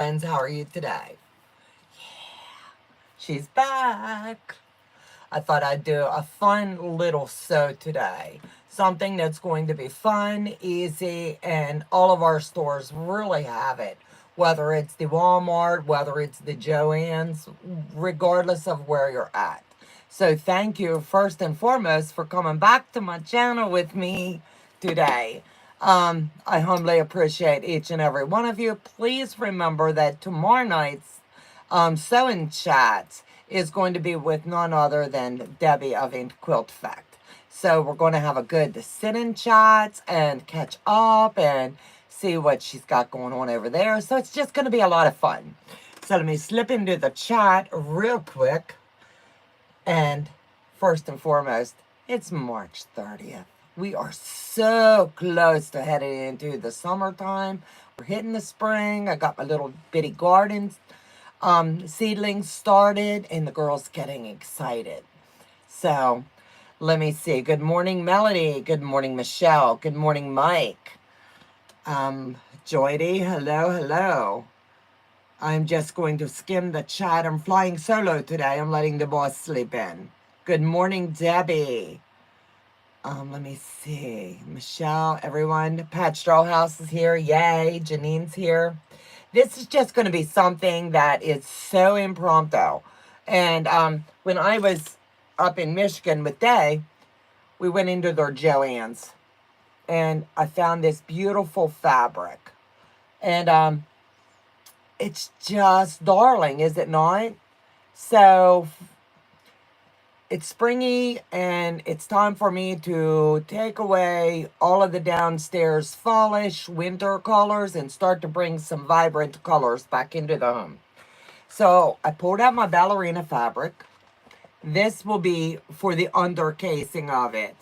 friends, how are you today? She's back. I thought I'd do a fun little sew today. Something that's going to be fun, easy, and all of our stores really have it. Whether it's the Walmart, whether it's the Joann's, regardless of where you're at. So thank you first and foremost for coming back to my channel with me today. I humbly appreciate each and every one of you. Please remember that tomorrow night's sewing chat is going to be with none other than Debbie of Ink Quilt Fact. So we're going to have a good sit-in chat and catch up and see what she's got going on over there. So it's just going to be a lot of fun. So let me slip into the chat real quick. And first and foremost, it's March 30th. We are so close to heading into the summertime. We're hitting the spring. I got my little bitty gardens seedlings started, and the girls getting excited. So let me see. Good morning, Melody. Good morning, Michelle. Good morning, Mike. Joydy, hello. I'm just going to skim the chat. I'm flying solo today. I'm letting the boss sleep in. Good morning, Debbie. Let me see. Michelle, everyone. Pat Strawhouse is here. Yay. Janine's here. This is just going to be something that is so impromptu. And when I was up in Michigan with Day, we went into their Joann's. And I found this beautiful fabric. And it's just darling, is it not? So it's springy, and it's time for me to take away all of the downstairs fallish winter colors and start to bring some vibrant colors back into the home. So I pulled out my ballerina fabric. This will be for the under casing of it.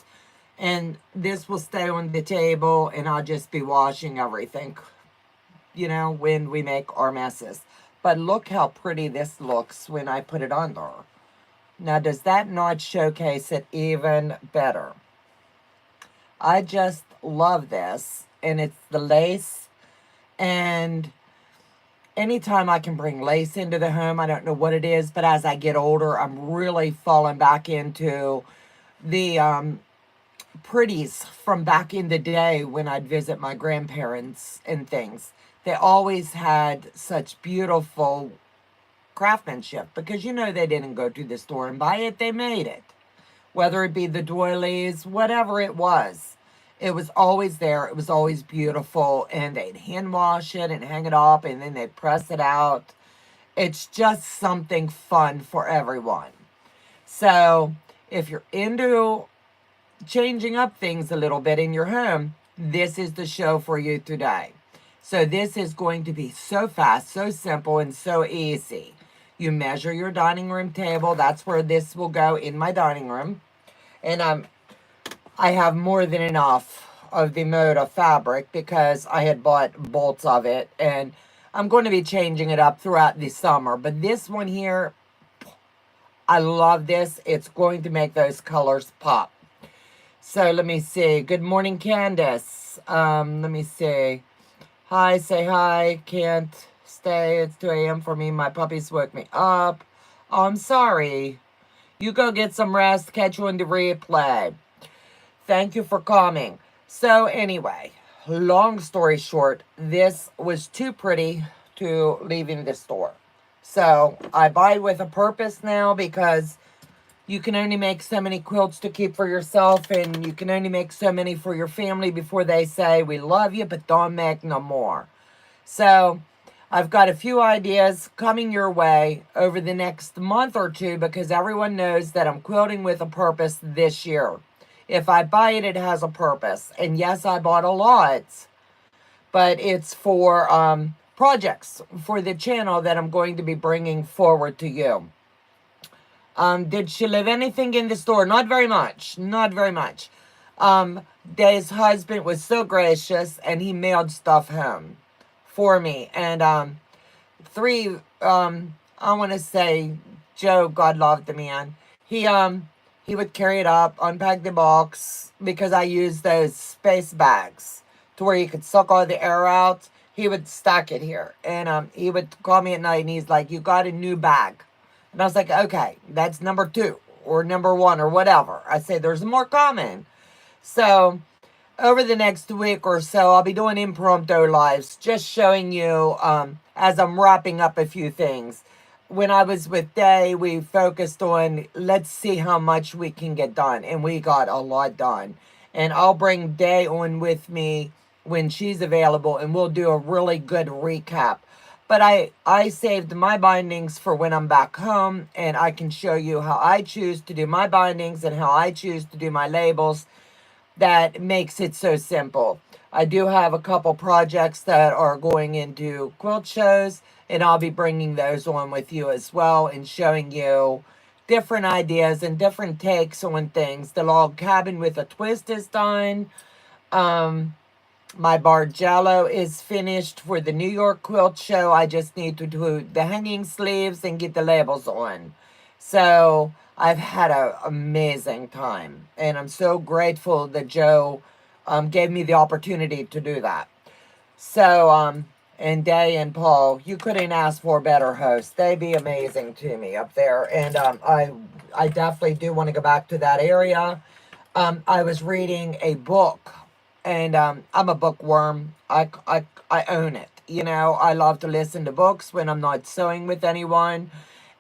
And this will stay on the table, and I'll just be washing everything, when we make our messes. But look how pretty this looks when I put it under. Now, does that not showcase it even better? I just love this. And it's the lace. And anytime I can bring lace into the home, I don't know what it is, but as I get older, I'm really falling back into the pretties from back in the day when I'd visit my grandparents and things. They always had such beautiful craftsmanship, because they didn't go to the store and buy it, they made it. Whether it be the doilies, whatever it was always there. It was always beautiful, and they'd hand wash it and hang it up, and then they'd press it out. It's just something fun for everyone. So if you're into changing up things a little bit in your home, this is the show for you today. So this is going to be so fast, so simple, and so easy. You measure your dining room table. That's where this will go, in my dining room. And I have more than enough of the mode of fabric because I had bought bolts of it. And I'm going to be changing it up throughout the summer. But this one here, I love this. It's going to make those colors pop. So let me see. Good morning, Candace. Let me see. Hi, say hi. Can't stay. It's 2 a.m. for me. My puppies woke me up. Oh, I'm sorry. You go get some rest. Catch you in the replay. Thank you for coming. So anyway, long story short, this was too pretty to leave in the store. So I buy it with a purpose now, because you can only make so many quilts to keep for yourself, and you can only make so many for your family before they say, we love you, but don't make no more. So I've got a few ideas coming your way over the next month or two, because everyone knows that I'm quilting with a purpose this year. If I buy it, it has a purpose. And yes, I bought a lot, but it's for projects for the channel that I'm going to be bringing forward to you. Did she leave anything in the store? Not very much. Not very much. Day's husband was so gracious, and he mailed stuff home for me. And I want to say, Joe, God love the man. He would carry it up, unpack the box, because I use those space bags to where you could suck all the air out. he would stack it here. And he would call me at night and he's like, you got a new bag. And I was like, okay, that's number 2 or number 1 or whatever. I say, there's more coming. So over the next week or so, I'll be doing impromptu lives, just showing you as I'm wrapping up a few things. When I was with Day, we focused on let's see how much we can get done, and we got a lot done. And I'll bring Day on with me when she's available, and we'll do a really good recap. But I saved my bindings for when I'm back home, and I can show you how I choose to do my bindings and how I choose to do my labels. That makes it so simple. I do have a couple projects that are going into quilt shows, and I'll be bringing those on with you as well and showing you different ideas and different takes on things. The log cabin with a twist is done. Um, my Bargello is finished for the New York quilt show. I just need to do the hanging sleeves and get the labels on. So I've had an amazing time, and I'm so grateful that Joe gave me the opportunity to do that. So, and Day and Paul, you couldn't ask for a better host. They be amazing to me up there, and I definitely do want to go back to that area. I was reading a book, and I'm a bookworm. I own it. You know, I love to listen to books when I'm not sewing with anyone.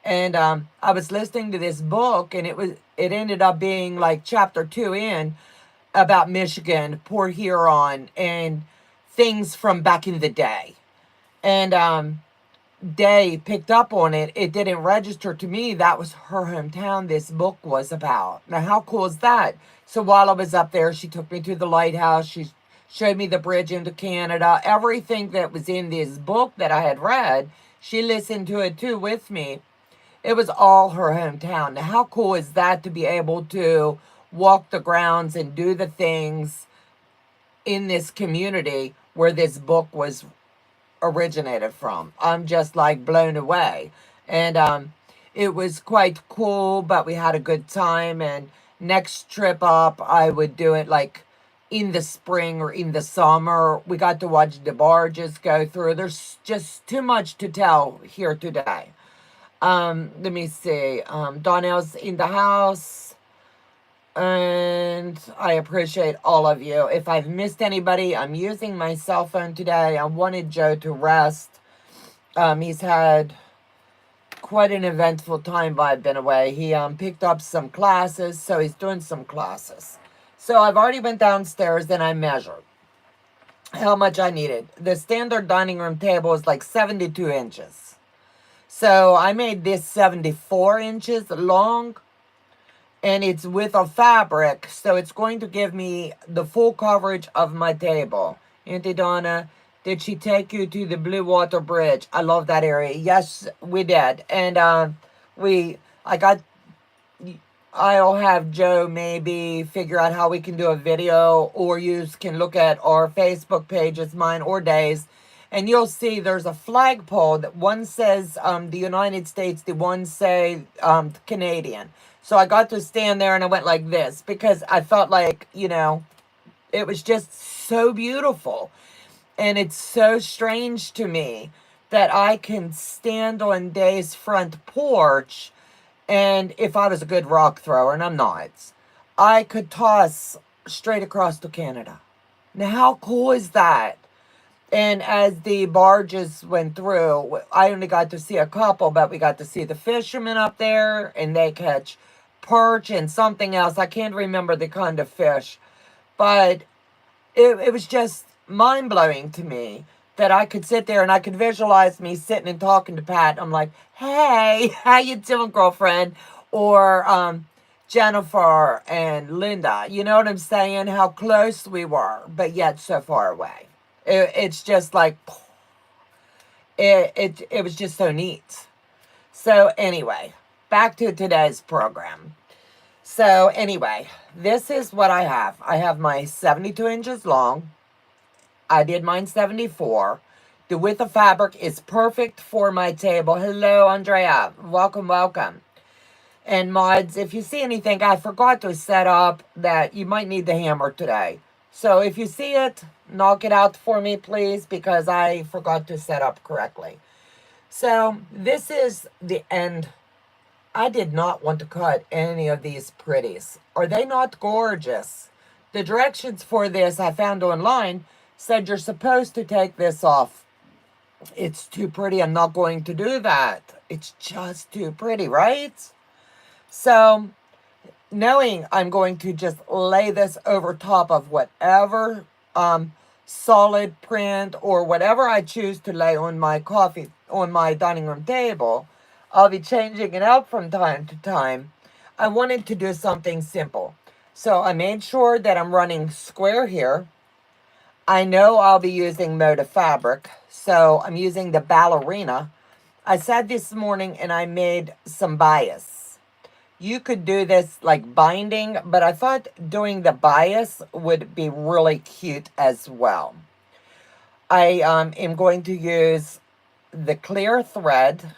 And I was listening to this book, and it ended up being like chapter 2 in about Michigan, Port Huron, and things from back in the day. And Day picked up on it. It didn't register to me that was her hometown this book was about. Now, how cool is that? So while I was up there, she took me to the lighthouse. She showed me the bridge into Canada. Everything that was in this book that I had read, she listened to it too with me. It was all her hometown. Now, how cool is that to be able to walk the grounds and do the things in this community where this book was originated from? I'm just like blown away. And it was quite cool, but we had a good time. And next trip up, I would do it like in the spring or in the summer. We got to watch the barges go through. There's just too much to tell here today. Let me see. Donnell's in the house. And I appreciate all of you. If I've missed anybody, I'm using my cell phone today. I wanted Joe to rest. He's had quite an eventful time while I've been away. He picked up some classes, so he's doing some classes. So I've already went downstairs and I measured how much I needed. The standard dining room table is like 72 inches. So I made this 74 inches long, and it's with a fabric, so it's going to give me the full coverage of my table. Auntie Donna, did she take you to the Blue Water Bridge? I love that area. Yes, we did. And I'll have Joe maybe figure out how we can do a video, or you can look at our Facebook pages, mine or Days, and you'll see there's a flagpole that one says the United States, the one say Canadian. So I got to stand there and I went like this because I felt like, you know, it was just so beautiful. And it's so strange to me that I can stand on Day's front porch, and if I was a good rock thrower, and I'm not, I could toss straight across to Canada. Now, how cool is that? And as the barges went through, I only got to see a couple, but we got to see the fishermen up there, and they catch perch and something else. I can't remember the kind of fish, but it was just mind-blowing to me that I could sit there and I could visualize me sitting and talking to Pat. I'm like, hey, how you doing, girlfriend? Or Jennifer and Linda. You know what I'm saying? How close we were, but yet so far away. It's just like, it was just so neat. So anyway, back to today's program. So anyway, this is what I have. I have my 72 inches long. I did mine 74. The width of fabric is perfect for my table. Hello, Andrea. Welcome, welcome. And mods, if you see anything, I forgot to set up that you might need the hammer today. So if you see it, knock it out for me, please, because I forgot to set up correctly. So this is the end. I did not want to cut any of these pretties. Are they not gorgeous? The directions for this I found online said you're supposed to take this off. It's too pretty. I'm not going to do that. It's just too pretty, right? So, knowing I'm going to just lay this over top of whatever solid print or whatever I choose to lay on my dining room table, I'll be changing it out from time to time. I wanted to do something simple. So I made sure that I'm running square here. I know I'll be using motive fabric, so I'm using the ballerina. I said this morning and I made some bias. You could do this like binding, but I thought doing the bias would be really cute as well. I am going to use the clear thread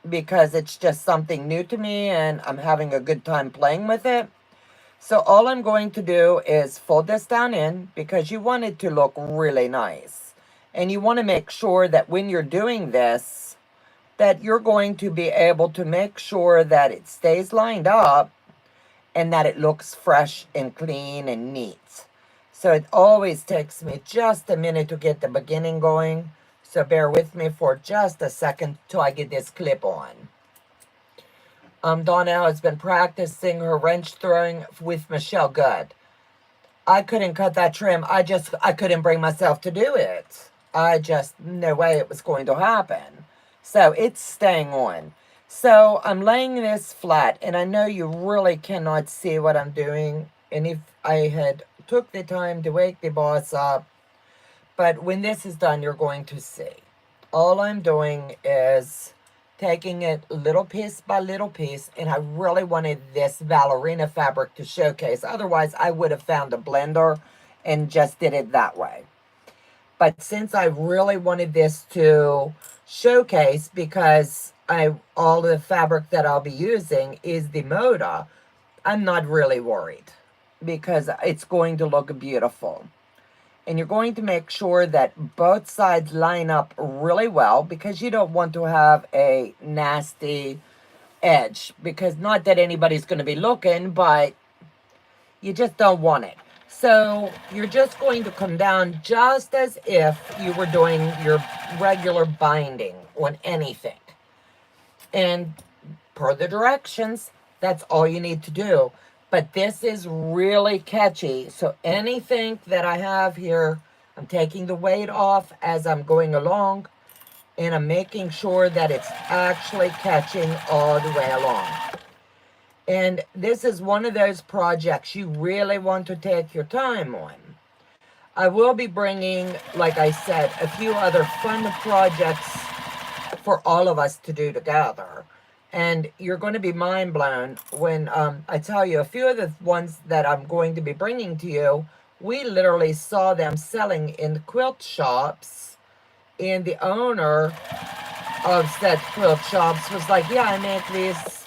because it's just something new to me and I'm having a good time playing with it. So all I'm going to do is fold this down in because you want it to look really nice. And you want to make sure that when you're doing this, that you're going to be able to make sure that it stays lined up and that it looks fresh and clean and neat. So it always takes me just a minute to get the beginning going. So bear with me for just a second till I get this clip on. Donna has been practicing her wrench throwing with Michelle Good. I couldn't cut that trim. I couldn't bring myself to do it. No way it was going to happen. So it's staying on. So I'm laying this flat, and I know you really cannot see what I'm doing. And if I had took the time to wake the boss up, but when this is done, you're going to see. All I'm doing is taking it little piece by little piece, and I really wanted this ballerina fabric to showcase. Otherwise, I would have found a blender and just did it that way. But since I really wanted this to showcase, because all the fabric that I'll be using is the Moda, I'm not really worried because it's going to look beautiful. And you're going to make sure that both sides line up really well because you don't want to have a nasty edge. Because not that anybody's going to be looking, but you just don't want it. So you're just going to come down just as if you were doing your regular binding on anything. And per the directions, that's all you need to do. But this is really catchy. So anything that I have here, I'm taking the weight off as I'm going along. And I'm making sure that it's actually catching all the way along. And this is one of those projects you really want to take your time on. I will be bringing, like I said, a few other fun projects for all of us to do together. And you're going to be mind blown when I tell you a few of the ones that I'm going to be bringing to you. We literally saw them selling in quilt shops, and the owner of said quilt shops was like, yeah, I make these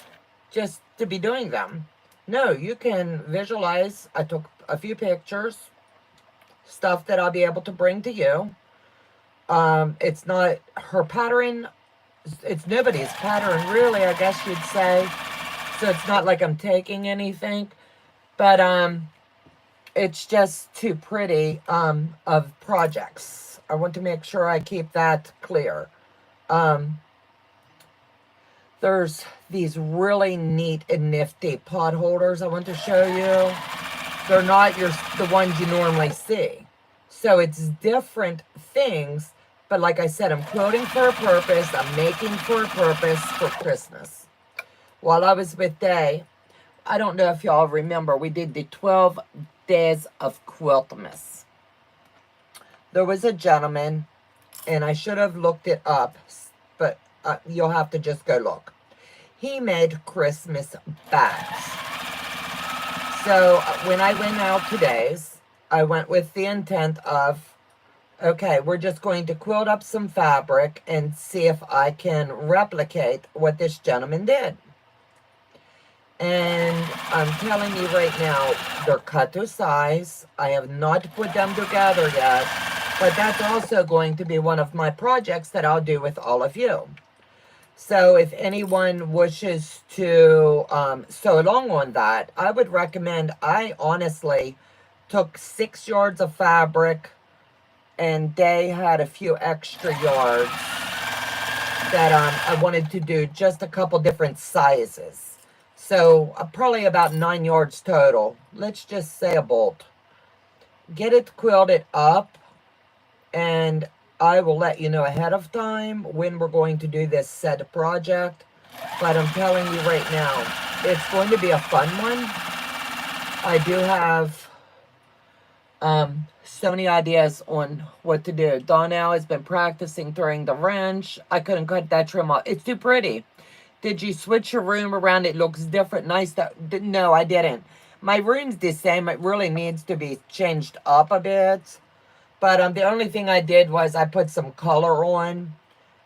just to be doing them. No, you can visualize. I took a few pictures, stuff that I'll be able to bring to you. It's not her pattern. It's nobody's pattern, really, I guess you'd say. So it's not like I'm taking anything. But it's just too pretty of projects. I want to make sure I keep that clear. There's these really neat and nifty pot holders I want to show you. They're not the ones you normally see. So it's different things. But like I said, I'm quilting for a purpose. I'm making for a purpose for Christmas. While I was with Day, I don't know if y'all remember, we did the 12 days of Quiltmas. There was a gentleman, and I should have looked it up, but you'll have to just go look. He made Christmas bags. So when I went out today, I went with the intent of, okay, we're just going to quilt up some fabric and see if I can replicate what this gentleman did. And I'm telling you right now, they're cut to size. I have not put them together yet, but that's also going to be one of my projects that I'll do with all of you. So if anyone wishes to sew along on that, I would recommend, I honestly took 6 yards of fabric and they had a few extra yards that I wanted to do just a couple different sizes. So probably about 9 yards total. Let's just say a bolt. Get it quilted up, and I will let you know ahead of time when we're going to do this said project. But I'm telling you right now, it's going to be a fun one. I do have so many ideas on what to do. Donna has been practicing throwing the wrench. I couldn't cut that trim off. It's too pretty. Did you switch your room around? It looks different. Nice. No, I didn't. My room's the same. It really needs to be changed up a bit. But the only thing I did was I put some color on.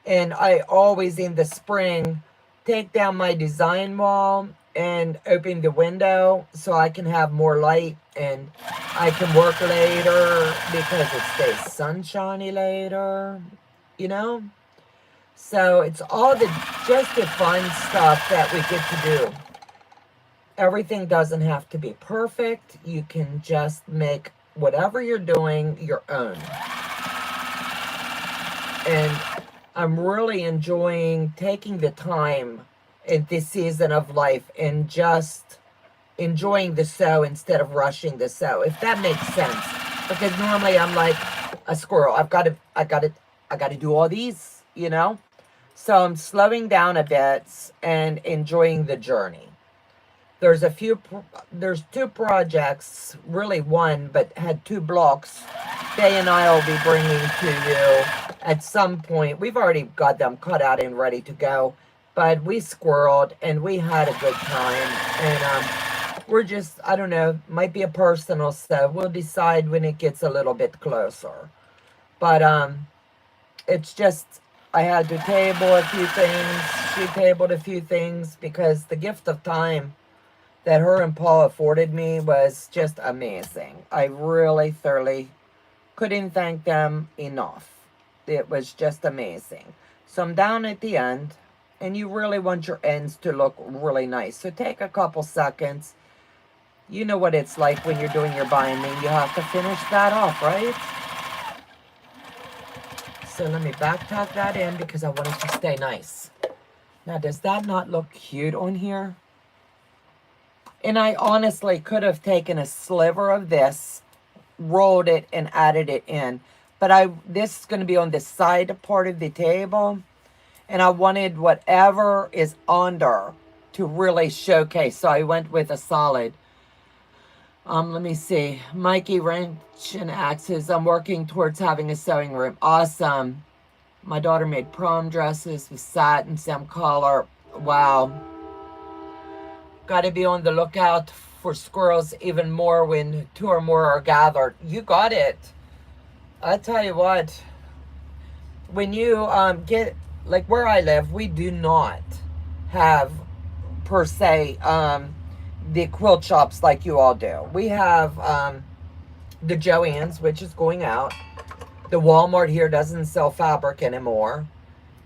And I always in the spring take down my design wall and open the window so I can have more light and I can work later because it stays sunshiny later, you know? So it's all just the fun stuff that we get to do. Everything doesn't have to be perfect. You can just make whatever you're doing your own. And I'm really enjoying taking the time in this season of life and just enjoying the sew instead of rushing the sew, if that makes sense. Because normally I'm like a squirrel. I got to do all these, you know? So I'm slowing down a bit and enjoying the journey. There's two projects, really one, but had two blocks. They and I will be bringing to you at some point. We've already got them cut out and ready to go, but we squirreled and we had a good time. And we're just, I don't know, might be a personal stuff. We'll decide when it gets a little bit closer. But it's just, I had to table a few things. She tabled a few things because the gift of time that her and Paul afforded me was just amazing. I really thoroughly couldn't thank them enough. It was just amazing. So I'm down at the end, and you really want your ends to look really nice. So take a couple seconds. You know what it's like when you're doing your binding. You have to finish that off, right? So let me back tuck that in because I want it to stay nice. Now, does that not look cute on here? And I honestly could have taken a sliver of this, rolled it, and added it in. But this is going to be on the side part of the table. And I wanted whatever is under to really showcase. So I went with a solid. Let me see. Mikey Wrench and Axes. I'm working towards having a sewing room. Awesome. My daughter made prom dresses with satin, some color. Wow. Got to be on the lookout for squirrels even more when two or more are gathered. You got it. I tell you what. When you get, like where I live, we do not have, per se, the quilt shops like you all do. We have the Joann's, which is going out. The Walmart here doesn't sell fabric anymore.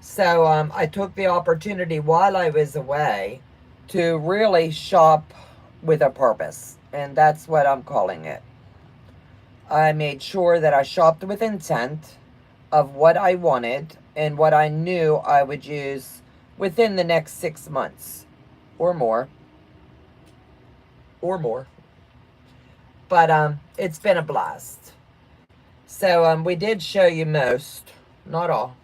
So I took the opportunity while I was away to really shop with a purpose. And that's what I'm calling it. I made sure that I shopped with intent of what I wanted and what I knew I would use within the next 6 months or more. But it's been a blast. So we did show you most, not all.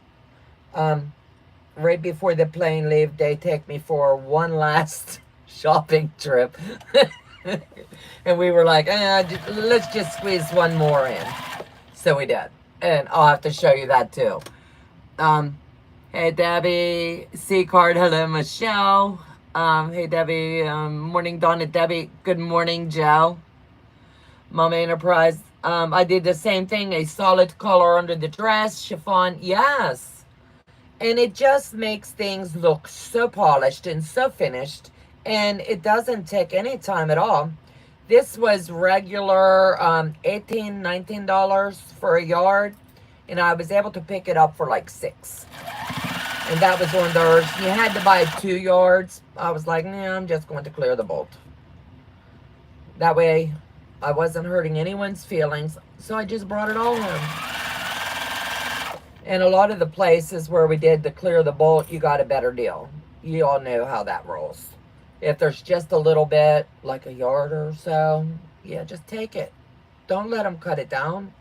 Right before the plane leave, they take me for one last shopping trip. And we were like, let's just squeeze one more in. So we did. And I'll have to show you that too. Hey, Debbie. C-Card. Hello, Michelle. Hey, Debbie. Morning, Donna. Debbie. Good morning, Joe. Mama Enterprise. I did the same thing. A solid color under the dress. Chiffon. Yes. And it just makes things look so polished and so finished And it doesn't take any time at all. This was regular $18, $19 for a yard, and I was able to pick it up for like 6. And that was on theirs. You had to buy 2 yards. I was like, nah, I'm just going to clear the bolt. That way, I wasn't hurting anyone's feelings, so I just brought it all home. And a lot of the places where we did the clear the bolt, you got a better deal. You all know how that rolls. If there's just a little bit, like a yard or so, yeah, just take it. Don't let them cut it down.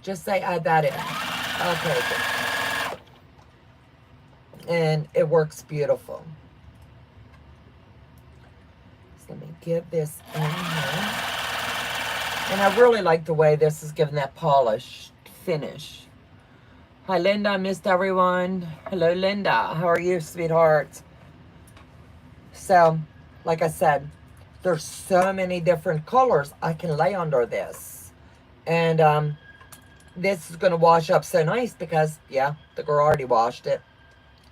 Just say, add that in. I'll take it. And it works beautiful. So let me get this in here. And I really like the way this is giving that polished finish. Hi, Linda. I missed everyone. Hello, Linda. How are you, sweetheart? So, like I said, there's so many different colors I can lay under this. And this is going to wash up so nice because, yeah, the girl already washed it.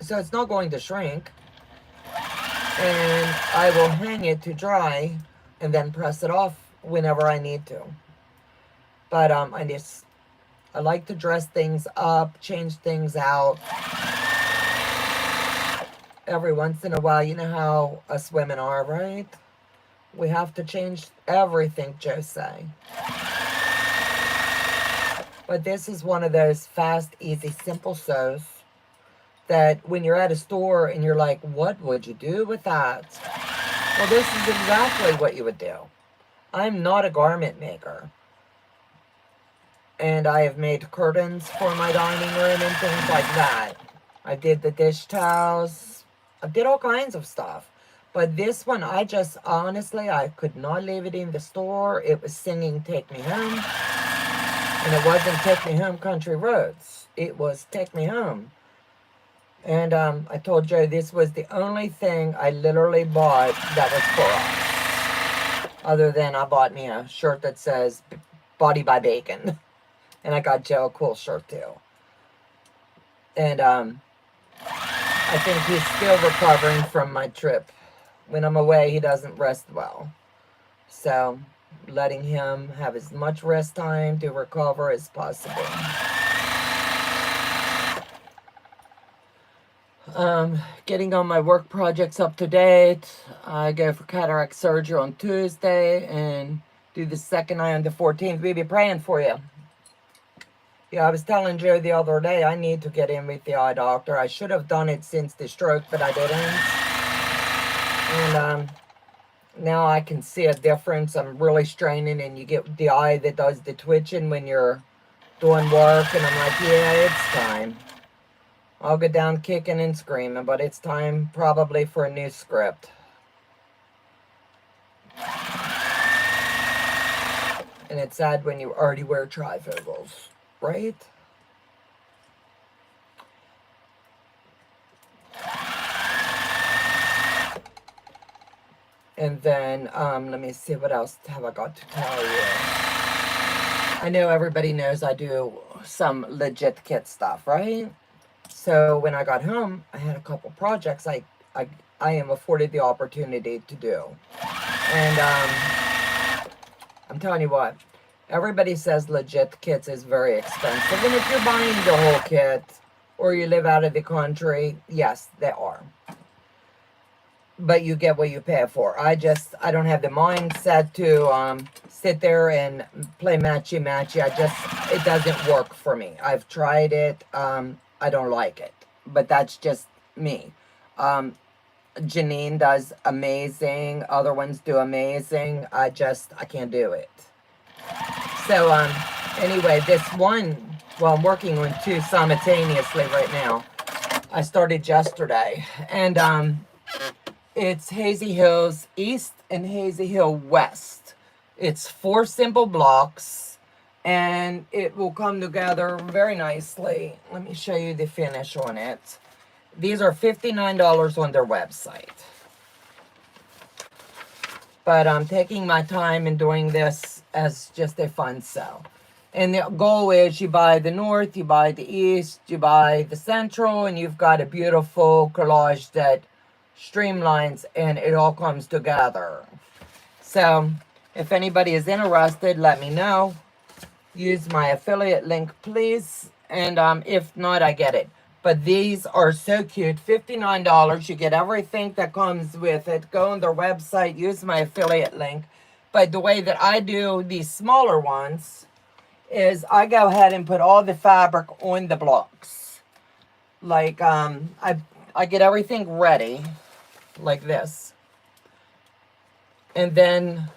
So it's not going to shrink. And I will hang it to dry and then press it off whenever I need to. But I like to dress things up, change things out. Every once in a while, you know how us women are, right? We have to change everything, Joe say. But this is one of those fast, easy, simple sews that when you're at a store and you're like, what would you do with that? Well, this is exactly what you would do. I'm not a garment maker. And I have made curtains for my dining room and things like that. I did the dish towels. I did all kinds of stuff. But this one, honestly, I could not leave it in the store. It was singing Take Me Home. And it wasn't Take Me Home Country Roads. It was Take Me Home. And I told Joe this was the only thing I literally bought that was for us. Other than I bought me a shirt that says Body by Bacon. And I got Joe a cool shirt too. And I think he's still recovering from my trip. When I'm away, he doesn't rest well. So letting him have as much rest time to recover as possible. Getting all my work projects up to date. I go for cataract surgery on Tuesday and do the second eye on the 14th. We'll be praying for you. Yeah, I was telling Joe the other day I need to get in with the eye doctor. I should have done it since the stroke, but I didn't. And now I can see a difference. I'm really straining, and you get the eye that does the twitching when you're doing work. And I'm like, yeah, it's time. I'll go down kicking and screaming, but it's time probably for a new script. And it's sad when you already wear trifocals, right? And then, let me see, what else have I got to tell you? I know everybody knows I do some legit kit stuff, right? So when I got home, I had a couple projects I am afforded the opportunity to do. And I'm telling you what, everybody says legit kits is very expensive. And if you're buying the whole kit or you live out of the country, yes, they are. But you get what you pay for. I don't have the mindset to sit there and play matchy-matchy. It doesn't work for me. I've tried it. I don't like it. But that's just me. Janine does amazing. Other ones do amazing. I can't do it. So, anyway, this one, well, I'm working on 2 simultaneously right now. I started yesterday. And, it's Hazy Hills East and Hazy Hill West. It's 4 simple blocks, and it will come together very nicely. Let me show you the finish on it. These are $59 on their website. But I'm taking my time and doing this as just a fun sew. And the goal is you buy the north, you buy the east, you buy the central, and you've got a beautiful collage that streamlines, and it all comes together. So if anybody is interested, let me know. Use my affiliate link, please. And if not, I get it. But these are so cute. $59. You get everything that comes with it. Go on their website, use my affiliate link. But the way that I do these smaller ones is I go ahead and put all the fabric on the blocks. Like I get everything ready like this. And then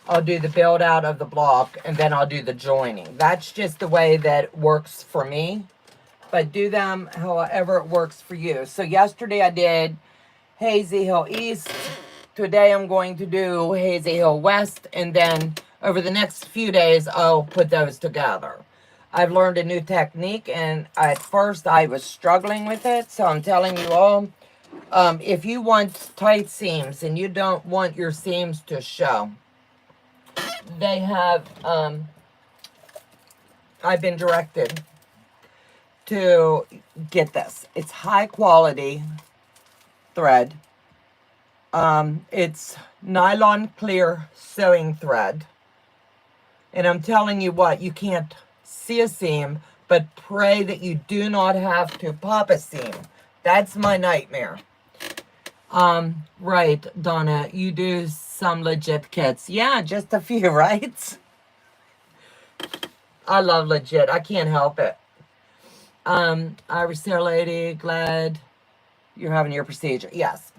I'll do the build out of the block, and then I'll do the joining. That's just the way that works for me. But do them however it works for you. So yesterday I did Hazy Hill East. Today I'm going to do Hazy Hill West. And then over the next few days, I'll put those together. I've learned a new technique, and at first I was struggling with it. So I'm telling you all, if you want tight seams and you don't want your seams to show, they have, I've been directed to get this. It's high quality thread. It's nylon clear sewing thread. And I'm telling you what, you can't see a seam, but pray that you do not have to pop a seam. That's my nightmare. Right, Donna, you do some legit kits. Yeah, just a few, right? I love legit. I can't help it. Irish Tail Lady, glad you're having your procedure. Yes.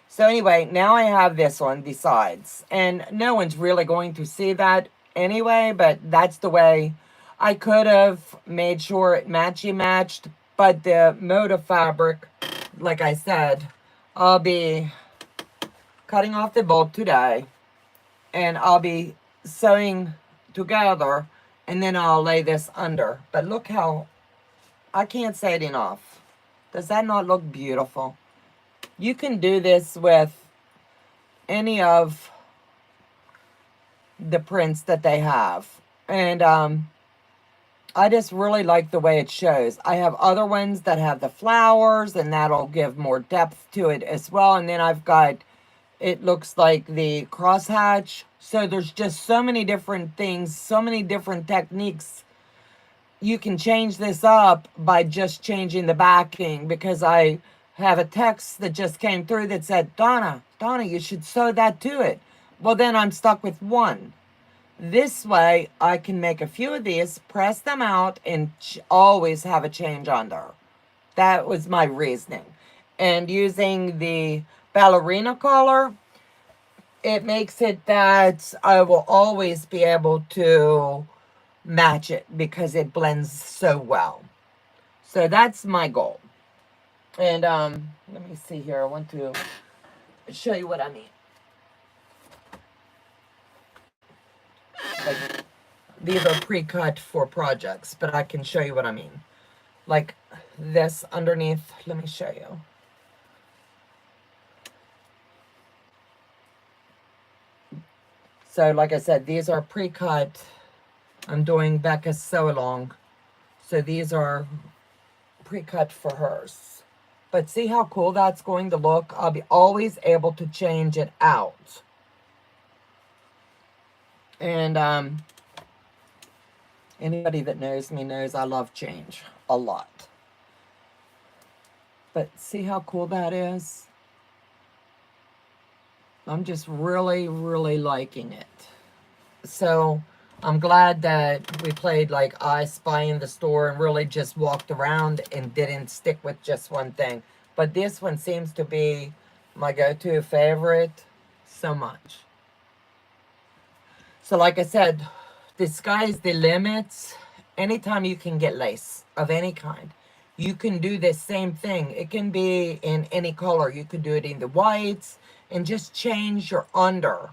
So anyway, now I have this one, the sides. And no one's really going to see that anyway, but that's the way. I could have made sure it matched, but the motif fabric, like I said, I'll be cutting off the bulb today, and I'll be sewing together, and then I'll lay this under. But look how, I can't say it enough. Does that not look beautiful? You can do this with any of the prints that they have. And I just really like the way it shows. I have other ones that have the flowers, and that'll give more depth to it as well. And then I've got, it looks like the crosshatch. So there's just so many different things, so many different techniques. You can change this up by just changing the backing, because I have a text that just came through that said, Donna, you should sew that to it. Well, then I'm stuck with one. This way, I can make a few of these, press them out, and always have a change under. That was my reasoning. And using the ballerina collar, it makes it that I will always be able to match it because it blends so well. So that's my goal. And let me see here. I want to show you what I mean. Like, these are pre-cut for projects, but I can show you what I mean. Like this underneath, let me show you. So like I said, these are pre-cut. I'm doing Becca's sew along. So these are pre-cut for hers. But see how cool that's going to look? I'll be always able to change it out. And anybody that knows me knows I love change a lot. But see how cool that is? I'm just really, really liking it. So I'm glad that we played like I Spy in the store and really just walked around and didn't stick with just one thing. But this one seems to be my go-to favorite so much. So like I said, the sky's the limit. Anytime you can get lace of any kind, you can do the same thing. It can be in any color. You could do it in the whites and just change your under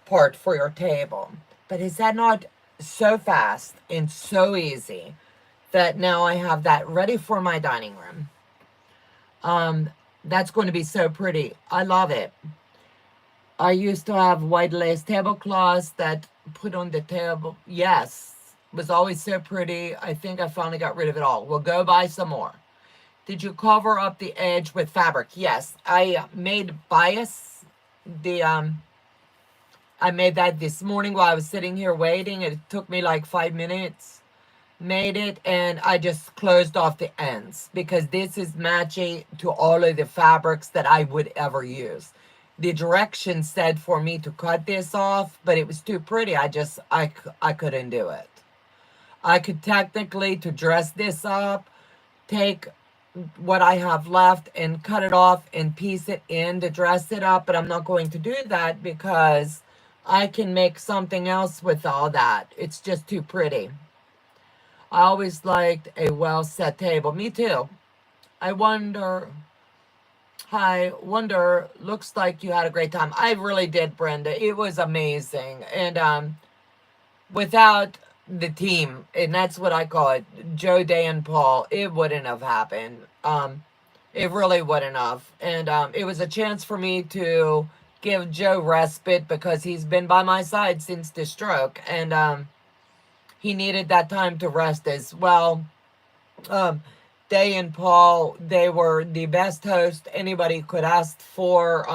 part for your table. But is that not so fast and so easy that now I have that ready for my dining room? That's going to be so pretty. I love it. I used to have white lace tablecloths that put on the table. Yes, was always so pretty. I think I finally got rid of it all. We'll go buy some more. Did you cover up the edge with fabric? Yes, I made bias. The I made that this morning while I was sitting here waiting. It took me like 5 minutes. Made it, and I just closed off the ends because this is matching to all of the fabrics that I would ever use. The directions said for me to cut this off, but it was too pretty. I couldn't do it. I could technically, to dress this up, take what I have left and cut it off and piece it in to dress it up, but I'm not going to do that because I can make something else with all that. It's just too pretty. I always liked a well set table. Me too. I wonder, hi, wonder, looks like you had a great time. I really did, Brenda. It was amazing. And without the team, and that's what I call it, Joe, Day, and Paul, it wouldn't have happened. It really wouldn't have. And it was a chance for me to give Joe respite because he's been by my side since the stroke. And he needed that time to rest as well. Day and Paul, they were the best host anybody could ask for.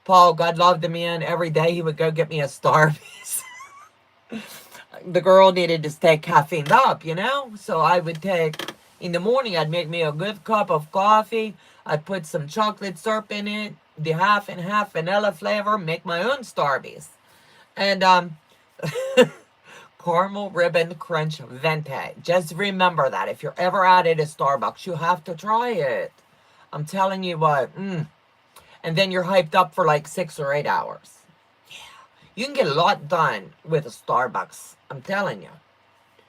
Paul, God loved him in. Every day he would go get me a Starbucks. The girl needed to stay caffeined up, you know? So I would take, in the morning, I'd make me a good cup of coffee. I'd put some chocolate syrup in it, the half and half vanilla flavor, make my own Starbucks. And caramel ribbon crunch venti. Just remember that. If you're ever out at a Starbucks, you have to try it. I'm telling you what. And then you're hyped up for like 6 or 8 hours. You can get a lot done with a Starbucks. I'm telling you.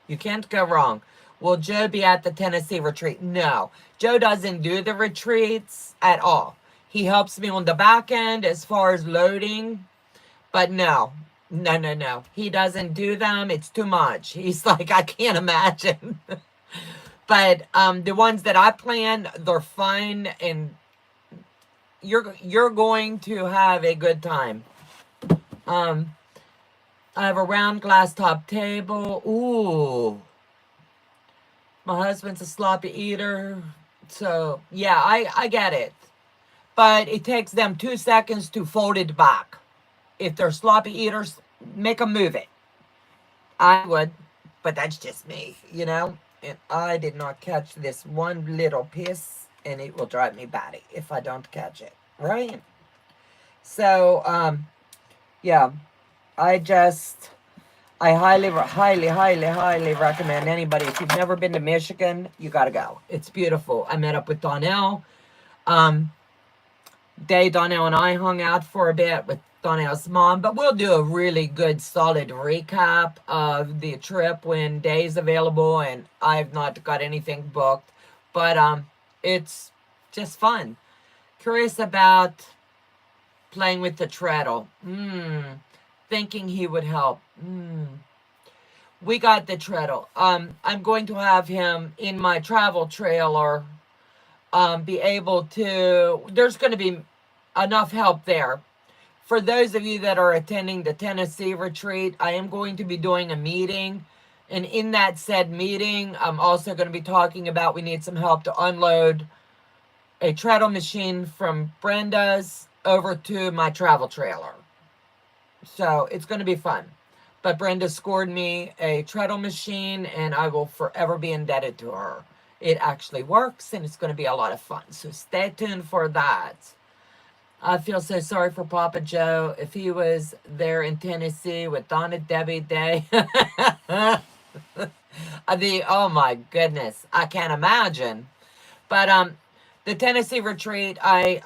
You can't go wrong. Will Joe be at the Tennessee retreat? No. Joe doesn't do the retreats at all. He helps me on the back end as far as loading. But no. No. He doesn't do them. It's too much. He's like, I can't imagine. But the ones that I plan, they're fun. And you're going to have a good time. I have a round glass top table. Ooh. My husband's a sloppy eater. So, yeah, I get it. But it takes them 2 seconds to fold it back. If they're sloppy eaters, make them move it. I would, but that's just me, you know? And I did not catch this one little piece, and it will drive me batty if I don't catch it, right? So, yeah, I highly recommend anybody. If you've never been to Michigan, you got to go. It's beautiful. I met up with Donnell. Donnell and I hung out for a bit with Donnell's mom, but we'll do a really good, solid recap of the trip when Day's available, and I've not got anything booked. But it's just fun. Curious about playing with the treadle. Thinking he would help. We got the treadle. I'm going to have him in my travel trailer. Be able to. There's going to be enough help there. For those of you that are attending the Tennessee retreat, I am going to be doing a meeting. And in that said meeting, I'm also going to be talking about we need some help to unload a treadle machine from Brenda's over to my travel trailer. So it's going to be fun. But Brenda scored me a treadle machine, and I will forever be indebted to her. It actually works, and it's going to be a lot of fun. So stay tuned for that. I feel so sorry for Papa Joe. If he was there in Tennessee with Donna, Debbie, Day. Oh my goodness. I can't imagine. But the Tennessee retreat, it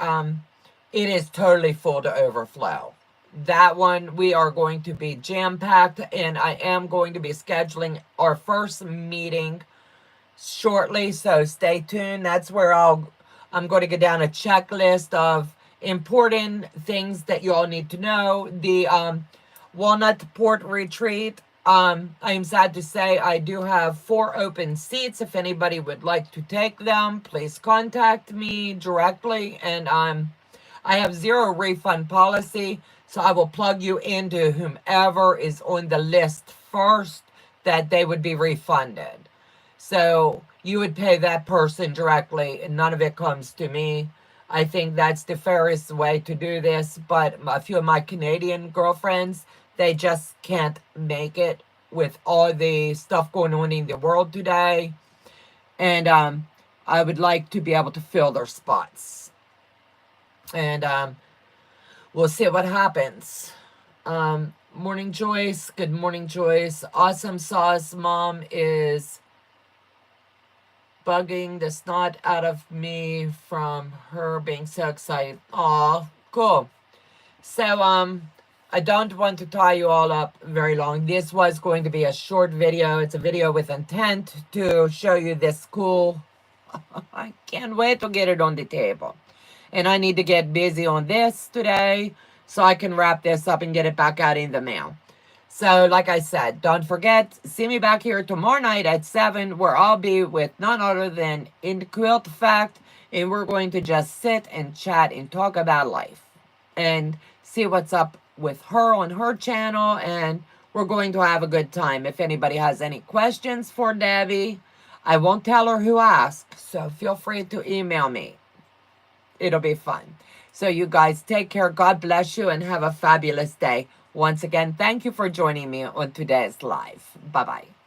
is totally full to overflow. That one, we are going to be jam-packed, and I am going to be scheduling our first meeting shortly, so stay tuned. That's where I'm going to get down a checklist of important things that you all need to know. The Walnut Port retreat, I am sad to say I do have 4 open seats. If anybody would like to take them, please contact me directly. And I have 0 refund policy, so I will plug you into whomever is on the list first that they would be refunded. So you would pay that person directly and none of it comes to me. I think that's the fairest way to do this, but a few of my Canadian girlfriends, they just can't make it with all the stuff going on in the world today. And I would like to be able to fill their spots. And we'll see what happens. Morning, Joyce. Good morning, Joyce. Awesome Sauce Mom is bugging the snot out of me from her being so excited. Aw, cool. So, I don't want to tie you all up very long. This was going to be a short video. It's a video with intent to show you this cool. I can't wait to get it on the table. And I need to get busy on this today so I can wrap this up and get it back out in the mail. So, like I said, don't forget, see me back here tomorrow night at 7, where I'll be with none other than In Quilt Fact, and we're going to just sit and chat and talk about life and see what's up with her on her channel, and we're going to have a good time. If anybody has any questions for Debbie, I won't tell her who asked, so feel free to email me. It'll be fun. So you guys take care. God bless you and have a fabulous day. Once again, thank you for joining me on today's live. Bye-bye.